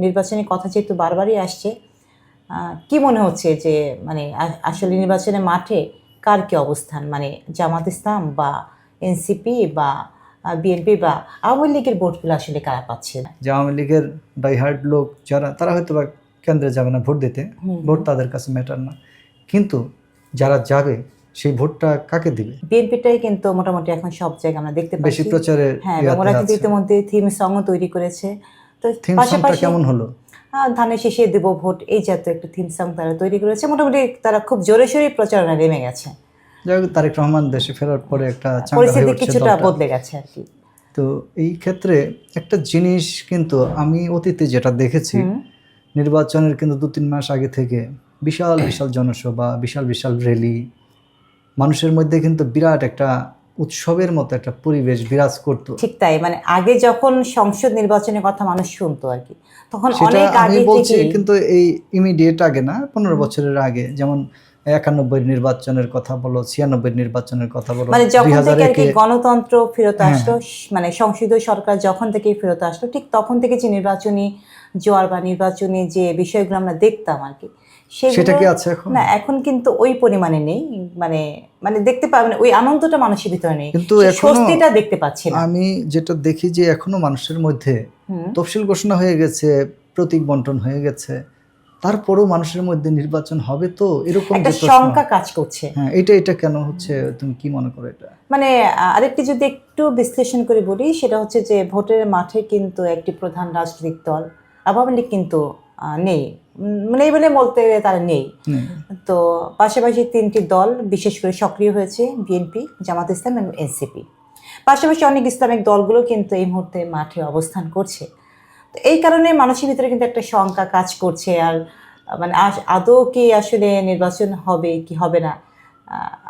নির্বাচনের কথা যেহেতু বারবারই আসছে, কি মনে হচ্ছে যে মানে আসলে নির্বাচনের মাঠে কার কি অবস্থান, মানে জামাত ইসলাম বা এনসিপি বা বিএনপি বা আওয়ামী লীগের ভোটগুলো আসলে কারা পাচ্ছে? যে আওয়ামী লীগের ডাইহার্ড লোক যারা, তারা হয়তো বা কেন্দ্রে যাবে না ভোট দিতে, ভোট তাদের কাছে ম্যাটার না, কিন্তু যারা যাবে সেই ভোটটা কাকে দিবে? বিএনপিটাই কিন্তু মোটামুটি এখন সব জায়গায় আমরা দেখতে পাচ্ছি বেশি প্রচারের হ্যাঁ, এবং ওরা কিন্তু ইতিমধ্যে থিম সংও তৈরি করেছে। তো পাশাপাশি কেমন হলো? ধানের শেষে দেব ভোট, এই জাতীয় একটা থিম সং তারা তৈরি করেছে। মোটামুটি তারা খুব জোরে সোরে প্রচারণা নেমে গেছে। যাই হোক, তারেক রহমান দেশে ফেরার পরে একটা পরিস্থিতি কিছুটা বদলে গেছে আর কি। তো এই ক্ষেত্রে একটা জিনিস কিন্তু আমি অতীতে যেটা দেখেছি, নির্বাচনের কিন্তু 2-3 মাস আগে থেকে বিশাল বিশাল জনসভা, বিশাল বিশাল র্যালি, মানুষের মধ্যে কিন্তু বিরাট একটা উৎসবের মতো একটা পরিবেশ বিরাজ করতো। ঠিক তাই, মানে আগে যখন সংসদ নির্বাচনের কথা মানুষ শুনতো আর কি, তখন অনেক আগে বলছি, কিন্তু এই ইমিডিয়েট আগে না, 15 বছরের আগে, যেমন 91 নির্বাচনের কথা বলো, 96 নির্বাচনের কথা বলো, মানে যখন থেকে আর কি গণতন্ত্র ফেরত আসলো, মানে সংসদীয় সরকার যখন থেকে ফেরত আসলো, ঠিক তখন থেকে যে নির্বাচনী জোয়ার বা নির্বাচনী যে বিষয়গুলো আমরা দেখতাম আর কি, সেটা কি আছে এখন? না, এখন কিন্তু ওই পরিমাণে নেই। মানে মানে দেখতে পাবেন ওই আনন্দটা মানুষের ভিতরে নেই, কিন্তু স্বস্তিটা দেখতে পাচ্ছি না। আমি যেটা দেখি যে এখনো মানুষের মধ্যে তফসিল ঘোষণা হয়ে গেছে, প্রতীক বন্টন হয়ে গেছে, তারপরেও মানুষের মধ্যে নির্বাচন হবে তো এরকম একটা শঙ্কা কাজ করছে। হ্যাঁ, এটা কেন হচ্ছে, তুমি কি মনে করো এটা? মানে আরেকটি যদি একটু বিশ্লেষণ করে বলি, সেটা হচ্ছে যে ভোটের মাঠে কিন্তু একটি প্রধান রাজনৈতিক দল আওয়ামী লীগ কিন্তু নেই, নেই বলে বলতে তারা নেই। তো পাশাপাশি 3টি দল বিশেষ করে সক্রিয় হয়েছে, বিএনপি, জামাত ইসলাম এবং এনসিপি। পাশাপাশি অনেক ইসলামিক দলগুলো কিন্তু এই মুহূর্তে মাঠে অবস্থান করছে। তো এই কারণে মানুষের ভিতরে কিন্তু একটা শঙ্কা কাজ করছে। আর মানে আদৌ কি আসলে নির্বাচন হবে কি হবে না,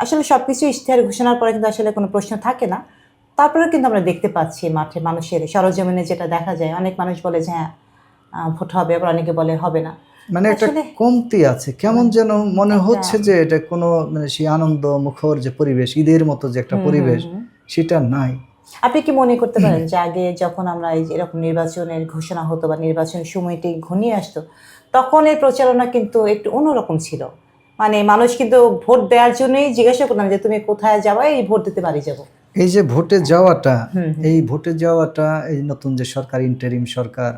আসলে সব কিছু ইশতেহার ঘোষণার পরে কিন্তু আসলে কোনো প্রশ্ন থাকে না। তারপরেও কিন্তু আমরা দেখতে পাচ্ছি মাঠে মানুষের সরজমিনে যেটা দেখা যায়, অনেক মানুষ বলে যে হ্যাঁ ভোট হবে, আবার অনেকে বলে হবে না। মানে একটা কমতি আছে, কেমন যেন মনে হচ্ছে যে এটা কোনো মানে সেই আনন্দ মুখর যে পরিবেশ, ঈদের মতো যে একটা পরিবেশ, সেটা নাই। আপনি কি মনে করতে পারেন যে আগে যখন আমরা এই এরকম নির্বাচনের ঘোষণা হতো বা নির্বাচনের সময়টি ঘনিয়ে আসতো, তখন এর প্রচারণা কিন্তু একটু অন্যরকম ছিল? মানে মানুষ কিন্তু ভোট দেওয়ার জন্যই জিজ্ঞাসা করতাম যে তুমি কোথায় যাবা, এই ভোট দিতে বাড়ি যাবো। এই যে ভোটে যাওয়াটা, এই নতুন যে সরকার, ইন্টারিম সরকার,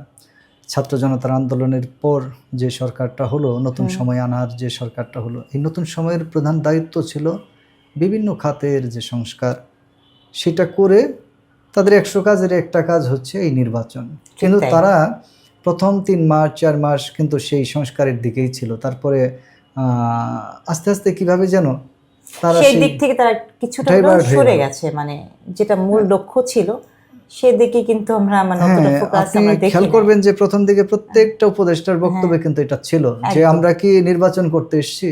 ছাত্র জনতার আন্দোলনের পর যে সরকারটা হলো, নতুন সময় আনার যে সরকারটা হলো, এই নতুন সময়ের প্রধান দায়িত্ব ছিল বিভিন্ন খাতের যে সংস্কার, সেটা করে তাদের 100 কাজের একটা কাজ হচ্ছে এই নির্বাচন। কিন্তু তারা প্রথম 3 মাস 4 মাস কিন্তু সেই সংস্কারের দিকেই ছিল। তারপরে আস্তে আস্তে কিভাবে যেন তারা সেই দিক থেকে তারা কিছুটা সরে গেছে, মানে যেটা মূল লক্ষ্য ছিল সেদিকে কিন্তু আমরা মানে অতটা ফোকাস আমরা দেখি। খেয়াল করবেন যে প্রথম দিকে প্রত্যেকটা উপদেষ্টার বক্তব্যে কিন্তু এটা ছিল যে আমরা কি নির্বাচন করতে এসেছি,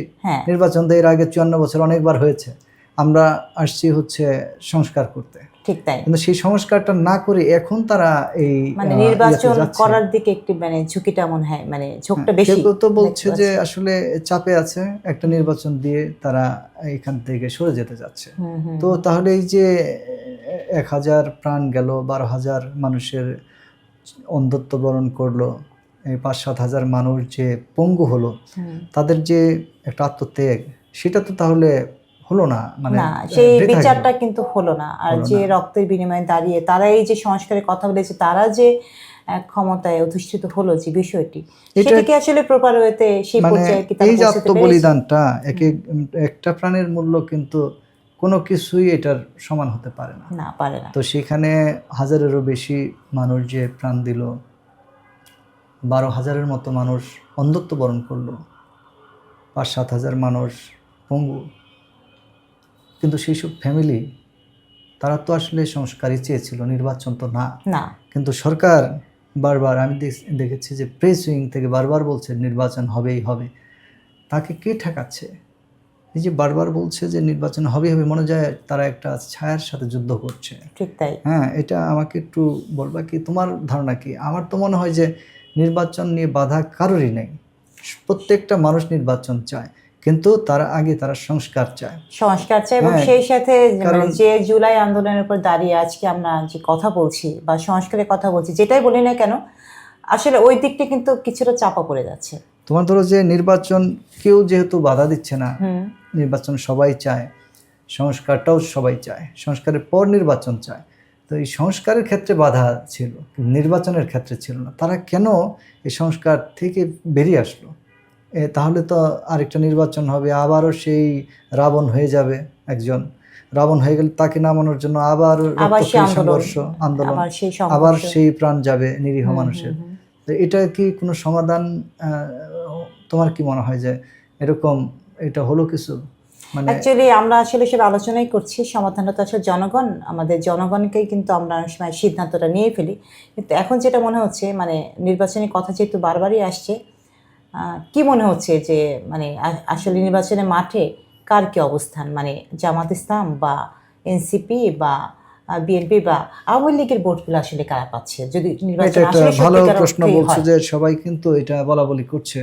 নির্বাচন তো এর আগে 54 বছর অনেকবার হয়েছে, আমরা আসছি হচ্ছে সংস্কার করতে। ঠিক তাই, কিন্তু সেই সংস্কারটা না করে এখন তারা এই মানে নির্বাচন করার দিকে একটু মানে ঝুঁকিটা মনে হয়, মানে ঝোঁকটা বেশি। কেউ তো বলছে যে আসলে চাপে আছে, একটা নির্বাচন দিয়ে তারা এখান থেকে সরে যেতে যাচ্ছে। তো তাহলে এই যে 1000 প্রাণ গেল, 12,000 মানুষের অন্ধত্ব বরণ করলো, এই 5-7 হাজার মানুষ যে পঙ্গু হলো, তাদের যে একটা আত্মত্যাগ, সেটা তো তাহলে হলো না, মানে সেই বিচারটা কিন্তু হলো না। আর যে রক্তের বিনিময়ে দাঁড়িয়ে তারা এই যে সংস্কারের কথা বলেছে, তারা যে ক্ষমতায় অধিষ্ঠিত হলো যে বিষয়টি, সেটাকে আসলে প্রপার ওয়েতে সেই পর্যায়ে কি তারা এই যে আত্মবলিদানটা, একটা প্রাণের মূল্য কিন্তু কোনো কিছুই এটার সমান হতে পারে না, পারে না। তো সেখানে 1000-এরও বেশি মানুষ যে প্রাণ দিল, 12,000-এর মতো মানুষ অন্ধত্ব বরণ করলো, 5-7 হাজার মানুষ পঙ্গু, কিন্তু সেই সব ফ্যামিলি তারা তো আসলে সংস্কারই চেয়েছিল, নির্বাচন তো না। কিন্তু সরকার বারবার, আমি দেখেছি যে প্রেস উইং থেকে বারবার বলছে নির্বাচন হবেই হবে। তাকে কে ঠেকাচ্ছে? এই যে বারবার বলছে যে নির্বাচন হবে, মনে যায় তারা একটা ছায়ার সাথে যুদ্ধ করছে। ঠিক তাই। হ্যাঁ, এটা আমাকে একটু বলবা কি, তোমার ধারণা কি? আমার তো মনে হয় যে নির্বাচন নিয়ে বাধা কারোরই নেই, প্রত্যেকটা মানুষ নির্বাচন চায়, কিন্তু তার আগে তারা সংস্কার চায় এবং সেই সাথে যে জুলাই আন্দোলনের উপর দাঁড়িয়ে আজকে আমরা যে কথা বলছি বা সংস্কারের কথা বলছি, যেটাই বলি না কেন, আসলে ওই দিকটা কিন্তু কিছুটা চাপা পড়ে যাচ্ছে। তোমার ধরো যে নির্বাচন কেউ যেহেতু বাধা দিচ্ছে না, নির্বাচন সবাই চায়, সংস্কারটাও সবাই চায়, সংস্কারের পর নির্বাচন চায়, তো এই সংস্কারের ক্ষেত্রে বাধা ছিল, নির্বাচনের ক্ষেত্রে ছিল না। তারা কেন এই সংস্কার থেকে বেরিয়ে আসলো? তাহলে তো আরেকটা নির্বাচন হবে, আবারও সেই রাবণ হয়ে যাবে একজন। রাবণ হয়ে গেলে তাকে নামানোর জন্য আবার সংঘর্ষ, আন্দোলন, আবার সেই প্রাণ যাবে নিরীহ মানুষের। তো এটা কি কোনো সমাধান? তোমার কি মনে হয় যে এরকম এটা হলো কিছু? মানে অ্যাকচুয়ালি আমরা আসলে সব আলোচনাই করছি, সমাধানটা তো আসলে জনগণ, আমাদের জনগণকেই কিন্তু আমরা অনেক সময় সিদ্ধান্তটা নিয়ে ফেলি। কিন্তু এখন যেটা মনে হচ্ছে, মানে নির্বাচনের কথা যেহেতু বারবারই আসছে, কি মনে হচ্ছে যে মানে আসলে নির্বাচনের মাঠে কার কি অবস্থান? মানে জামাত ইসলাম বা এনসিপি বা বিএনপি বা আওয়ামী লীগের ভোটগুলো আসলে কারা পাচ্ছে? যদি নির্বাচন আসলে ভালো প্রশ্ন বলছো যে সবাই কিন্তু এটা বলা বলি করছে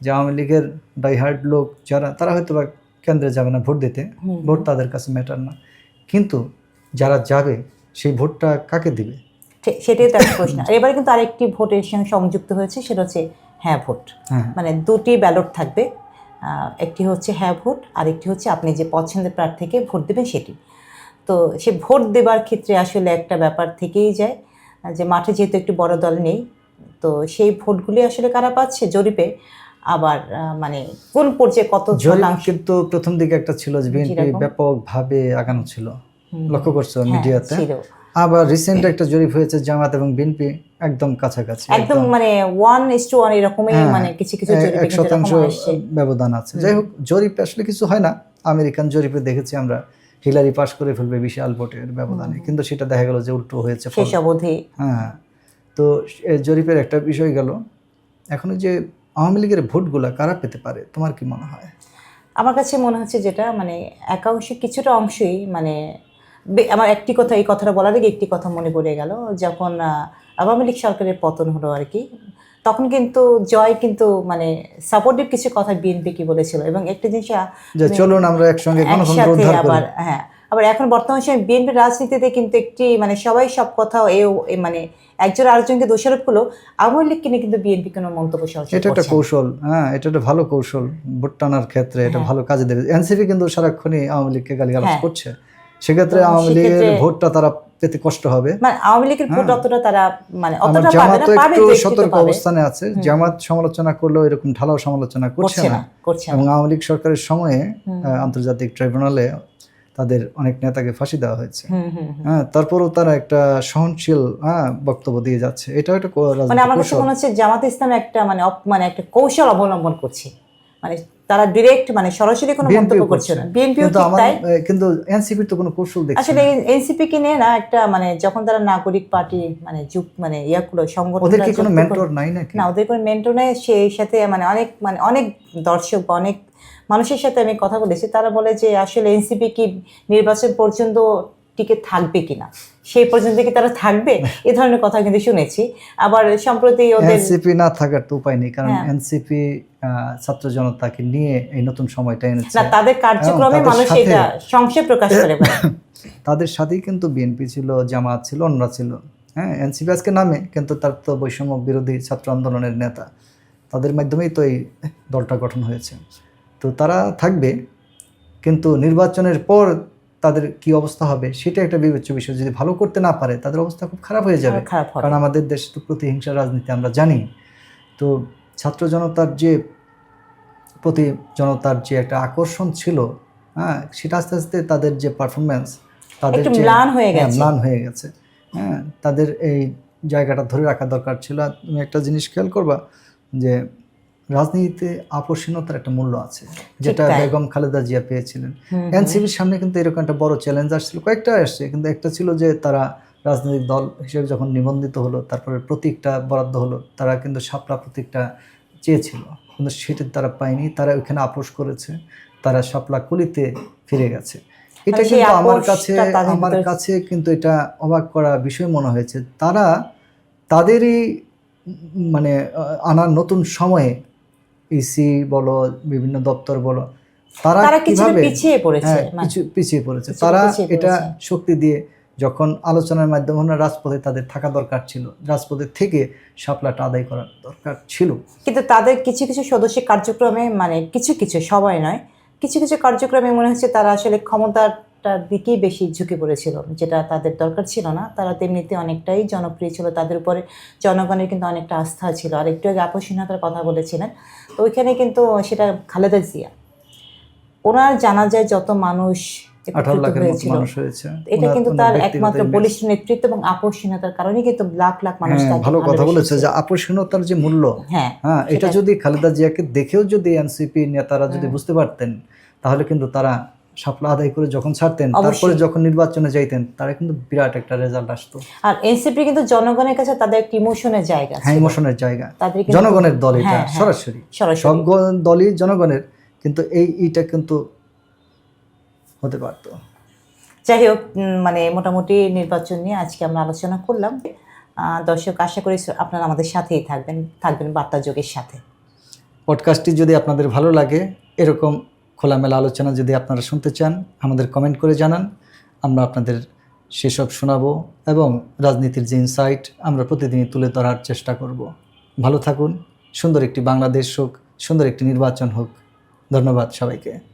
যে আওয়ামী লীগের ডাইহার্ড লোক যারা, তারা হয়তো বা কেন্দ্রে যাবে না ভোট দিতে, ভোট তাদের কাছে ম্যাটার না, কিন্তু যারা যাবে সেই ভোটটা কাকে দিবে সেটাই তার প্রশ্ন। এবারে কিন্তু আরেকটি ভোটের সঙ্গে সংযুক্ত হয়েছে, সেটা হচ্ছে হ্যাঁ ভোট। মানে দুটি ব্যালট থাকবে, একটি হচ্ছে হ্যাঁ ভোট, আরেকটি হচ্ছে আপনি যে পছন্দের প্রার্থীকে ভোট দেবেন সেটি। তো সে ভোট দেবার ক্ষেত্রে আসলে একটা ব্যাপার থেকেই যায় যে মাঠে যেহেতু একটু বড় দল নেই, তো সেই ভোটগুলি আসলে কারা পাচ্ছে জরিপে, আবার মানে কোন পর্যায়ে কত শতাংশ। কিন্তু প্রথম দিকে একটা ছিল যে বিএনপি ব্যাপকভাবে আগানো ছিল, লক্ষ্য করছো মিডিয়াতে। আবার রিসেন্ট একটা জরিপ হয়েছে জামাত এবং বিএনপি একদম কাছাকাছি, একদম মানে 1:1 এরকমই, মানে কিছু কিছু জরিপে 1% ব্যবধান আছে। যাই হোক, জরিপ আসলে কিছু হয় না। আমেরিকান জরিপে দেখেছি আমরা হিলারি পাশ করে ফেলবে বিশাল ভোটের ব্যবধানে, কিন্তু সেটা দেখা গেল যে উল্টো হয়েছে শেষ অবধি। হ্যাঁ, তো জরিপের একটা বিষয় গেল। এখন যে আওয়ামী লীগের ভোটগুলা কারা পেতে পারে তোমার কি মনে হয়? আমার কাছে মনে হচ্ছে যেটা মানে একাংশে কিছুটা অংশই, মানে আমার একটি কথা, এই কথাটা বলার আগে একটি কথা মনে পড়ে গেল, যখন আওয়ামী লীগ সরকারের পতন হলো আর কি, তখন কিন্তু জয় কিন্তু মানে সাপোর্টিভ কিছু কথা বিএনপি কি বলেছিল, এবং একটা জিনিস চলুন আমরা একসঙ্গে আবার হ্যাঁ, আবার এখন বর্তমান সময় বিএনপির রাজনীতিতে কিন্তু একটি মানে সবাই সব কথা মানে একজন আরেকজনকে দোষারোপ করলো, আওয়ামী লীগকে নিয়ে কিন্তু বিএনপি কোনো মন্তব্য সহজে। এটা একটা কৌশল, হ্যাঁ, এটা একটা ভালো কৌশল, ভোট টানার ক্ষেত্রে এটা ভালো কাজে দেবে। এনসিপি কিন্তু সারাক্ষণই আওয়ামী লীগকে গালিগালাজ করছে, সেক্ষেত্রে আওয়ামী লীগের ভোটটা তারা পেতে কষ্ট হবে। মানে আওয়ামী লীগের ভোট অতটা তারা মানে অতটা পাবে না, পাবে একটু সতর্ক অবস্থানে আছে। জামাত সমালোচনা করলেও এরকম ঢালাও সমালোচনা করছে না, এবং আওয়ামী লীগ সরকারের সময়ে আন্তর্জাতিক ট্রাইব্যুনালে তাদের অনেক নেতাকে ফাঁসি দেওয়া হয়েছে। হ্যাঁ, তারপরেও তারা একটা সহনশীল বক্তব্য দিয়ে যাচ্ছে। এটা একটা মানে আমার কাছে মনে হচ্ছে জামাত ইসলাম একটা মানে একটা কৌশল অবলম্বন করছে, মানে তারা ডিরেক্ট মানে সরাসরি কোনো মন্তব্য করছে না। বিএনপিও তাই, কিন্তু এনসিপির তো কোনো কৌশল দেখছি আসলে এনসিপি কে নিয়ে না একটা মানে যখন তারা নাগরিক পার্টি মানে মানে ইয়াগুলো সংগঠন, ওদের কি কোনো মেন্টর নাই নাকি? না, ওদের কোনো মেন্টর নাই। সেই সাথে মানে অনেক দর্শক বা অনেক মানুষের সাথে আমি কথা বলেছি, তারা বলে যে আসলে এনসিপি কি নির্বাচন পর্যন্ত টিকে থাকবে কিনা, সেই পর্যন্ত কি তারা থাকবে, এ ধরনের কথা কিন্তু শুনেছি। আবার সম্প্রতি ওদের এনসিপি না থাকার তো উপায় নেই, কারণ এনসিপি ছাত্র জনতাকে নিয়ে এই নতুন সময়টা এনেছে। না, তাদের কার্যক্রমে মানুষ এটা সংক্ষেপ প্রকাশ করে। তাদের সাথেই কিন্তু বিএনপি ছিল, জামাত ছিল, অন্যরা ছিল। হ্যাঁ, এনসিপি আজকে নামে, কিন্তু তার তো বৈষম্য বিরোধী ছাত্র আন্দোলনের নেতা, তাদের মাধ্যমেই তো এই দলটা গঠন হয়েছে। তো তারা থাকবে, কিন্তু নির্বাচনের পর তাদের কি অবস্থা হবে সেটা একটা বিবেচ্য বিষয়। যদি ভালো করতে না পারে তাদের অবস্থা খুব খারাপ হয়ে যাবে, কারণ আমাদের দেশ তো প্রতিহিংসার রাজনীতি আমরা জানি। তো ছাত্র জনতার যে একটা আকর্ষণ ছিল, হ্যাঁ, সেটা আস্তে আস্তে তাদের যে পারফরমেন্স, তাদের ম্লান হয়ে গেছে। হ্যাঁ, তাদের এই জায়গাটা ধরে রাখা দরকার ছিল। তুমি একটা জিনিস খেয়াল করবা যে রাজনীতিতে আপসহীনতার একটা মূল্য আছে, যেটা বেগম খালেদা জিয়া পেয়েছিলেন। এনসিপির সামনে কিন্তু এরকম একটা বড় চ্যালেঞ্জ আসছিল, কয়েকটা আসছে, কিন্তু একটা ছিল যে তারা রাজনৈতিক দল হিসেবে যখন নিবন্ধিত হলো, তারপরে প্রতীকটা বরাদ্দ হলো, তারা কিন্তু শাপলা প্রতীকটা চেয়েছিল, কিন্তু সেটা তারা পায়নি। তারা ওইখানে আপোষ করেছে, তারা শাপলা কুলিতে ফিরে গেছে। এটা কিন্তু আমার কাছে কিন্তু এটা অবাক করা বিষয় মনে হয়েছে। তারা তাদেরই মানে আনার নতুন সময়ে ইসি বলো, বিভিন্ন দপ্তর বলো, তারা কিভাবে পিছিয়ে পড়েছে, তারা এটা শক্তি দিয়ে যখন আলোচনার মাধ্যমে ওনারা রাজপথে তাদের থাকা দরকার ছিল, রাজপথে থেকে শাপলাটা আদায় করার দরকার ছিল। কিন্তু তাদের কিছু কিছু সদস্য কার্যক্রমে মানে কিছু কিছু, সবাই নয়, কিছু কিছু কার্যক্রমে মনে হচ্ছে তারা আসলে ক্ষমতাটার দিকেই বেশি ঝুঁকে পড়েছিল, যেটা তাদের দরকার ছিল না। তারা তেমনিতে অনেকটাই জনপ্রিয় ছিল, তাদের উপরে জনগণের কিন্তু অনেকটা আস্থা ছিল। আর একটু আগে আকস্মিকতার কথা বলেছিলেন, তো ওইখানে কিন্তু সেটা খালেদা জিয়া, ওনার জানাজায় যত মানুষ 18 একত্রিত লাখের মতো হয়েছিল, মানুষ হয়েছে। এটা কিন্তু ওনার তার ব্যক্তিগত একমাত্র image। বলিষ্ঠ নেতৃত্ব এবং আকস্মিকতার কারণে কিন্তু লাখ লাখ মানুষ হ্যাঁ, তাকে ভালো কথা বলেছে ভালোবেসেছে। যে আপসহীনতার যে মূল্য, হ্যাঁ, হ্যাঁ, এটা সেটা- যদি খালেদা জিয়াকে দেখেও যদি এনসিপি নেতারা যদি বুঝতে পারতেন, তাহলে কিন্তু তারা শাপলা আদায় করে যখন ছাড়তেন, তারপরে অবশ্যই। যখন নির্বাচনে যাইতেন, তারা কিন্তু বিরাট একটা রেজাল্ট আসতো। আর এনসিপি কিন্তু জনগণের কাছে তাদের একটা ইমোশনের জায়গা হ্যাঁ, ছিল। ইমোশনের জায়গা, তাদের কিন্তু- জনগণের দল এটা, হ্যাঁ, হ্যাঁ, সরাসরি সরাসরি। সব দলই জনগণের, কিন্তু এইটা কিন্তু হতে পারতো। যাই হোক, মানে মোটামুটি নির্বাচন নিয়ে আজকে আমরা আলোচনা করলাম। দর্শক, আশা করি আপনারা আমাদের সাথেই থাকবেন বার্তা যোগের সাথে। পডকাস্টটি যদি আপনাদের ভালো লাগে, এরকম খোলামেলা আলোচনা যদি আপনারা শুনতে চান, আমাদের কমেন্ট করে জানান, আমরা আপনাদের সেসব শোনাবো এবং রাজনীতির যে ইনসাইট আমরা প্রতিদিনই তুলে ধরার চেষ্টা করব। ভালো থাকুন, সুন্দর একটি বাংলাদেশ হোক, সুন্দর একটি নির্বাচন হোক। ধন্যবাদ সবাইকে।